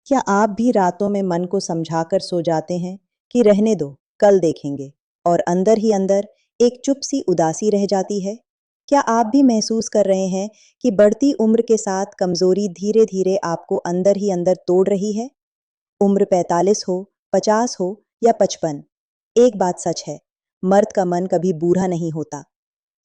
क्या आप भी रातों में मन को समझाकर सो जाते हैं कि रहने दो, कल देखेंगे, और अंदर ही अंदर एक चुप सी उदासी रह जाती है? क्या आप भी महसूस कर रहे हैं कि बढ़ती उम्र के साथ कमजोरी धीरे धीरे आपको अंदर ही अंदर तोड़ रही है? उम्र 45 हो, 50 हो या 55, एक बात सच है, मर्द का मन कभी बूढ़ा नहीं होता।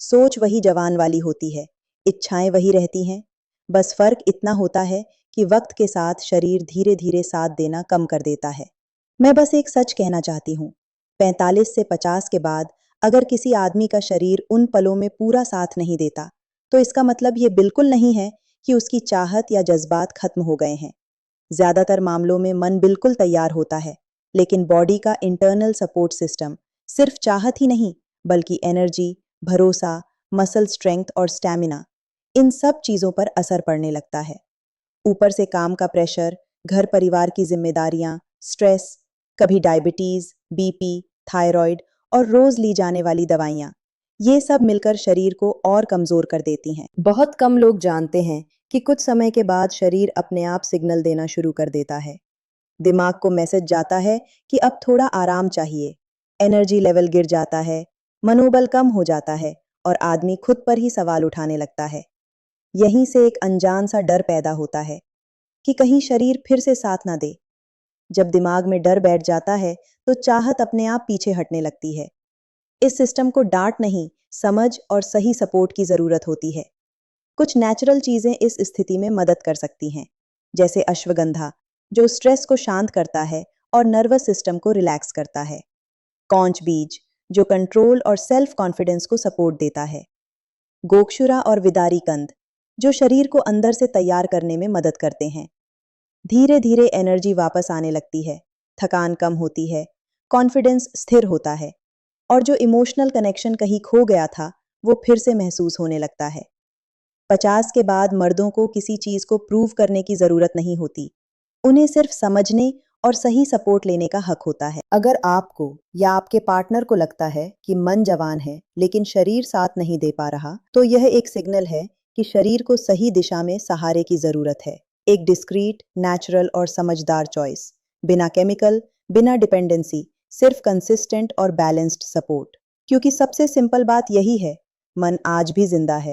सोच वही जवान वाली होती है, इच्छाएं वही रहती हैं। बस फर्क इतना होता है कि वक्त के साथ शरीर धीरे धीरे साथ देना कम कर देता है। मैं बस एक सच कहना चाहती हूँ, 45 से 50 के बाद अगर किसी आदमी का शरीर उन पलों में पूरा साथ नहीं देता, तो इसका मतलब ये बिल्कुल नहीं है कि उसकी चाहत या जज्बात खत्म हो गए हैं। ज्यादातर मामलों में मन बिल्कुल तैयार होता है, लेकिन बॉडी का इंटरनल सपोर्ट सिस्टम सिर्फ चाहत ही नहीं, बल्कि एनर्जी, भरोसा, मसल स्ट्रेंथ और स्टैमिना, इन सब चीजों पर असर पड़ने लगता है। ऊपर से काम का प्रेशर, घर परिवार की जिम्मेदारियां, स्ट्रेस, कभी डायबिटीज, बीपी, थायराइड और रोज ली जाने वाली दवाइयां, ये सब मिलकर शरीर को और कमजोर कर देती हैं। बहुत कम लोग जानते हैं कि कुछ समय के बाद शरीर अपने आप सिग्नल देना शुरू कर देता है। दिमाग को मैसेज जाता है कि अब थोड़ा आराम चाहिए, एनर्जी लेवल गिर जाता है, मनोबल कम हो जाता है और आदमी खुद पर ही सवाल उठाने लगता है। यहीं से एक अनजान सा डर पैदा होता है कि कहीं शरीर फिर से साथ ना दे। जब दिमाग में डर बैठ जाता है, तो चाहत अपने आप पीछे हटने लगती है। इस सिस्टम को डांट नहीं, समझ और सही सपोर्ट की जरूरत होती है। कुछ नेचुरल चीजें इस स्थिति में मदद कर सकती हैं, जैसे अश्वगंधा, जो स्ट्रेस को शांत करता है और नर्वस सिस्टम को रिलैक्स करता है। कौंच बीज, जो कंट्रोल और सेल्फ कॉन्फिडेंस को सपोर्ट देता है। गोक्षुरा और विदारी कंद, जो शरीर को अंदर से तैयार करने में मदद करते हैं। धीरे धीरे एनर्जी वापस आने लगती है, थकान कम होती है, कॉन्फिडेंस स्थिर होता है और जो इमोशनल कनेक्शन कहीं खो गया था, वो फिर से महसूस होने लगता है। 50 के बाद मर्दों को किसी चीज को प्रूव करने की जरूरत नहीं होती, उन्हें सिर्फ समझने और सही सपोर्ट लेने का हक होता है। अगर आपको या आपके पार्टनर को लगता है कि मन जवान है लेकिन शरीर साथ नहीं दे पा रहा, तो यह एक सिग्नल है कि शरीर को सही दिशा में सहारे की जरूरत है। एक डिस्क्रीट, नेचुरल और समझदार चॉइस, बिना केमिकल, बिना डिपेंडेंसी, सिर्फ कंसिस्टेंट और बैलेंस्ड सपोर्ट। क्योंकि सबसे सिंपल बात यही है, मन आज भी जिंदा है।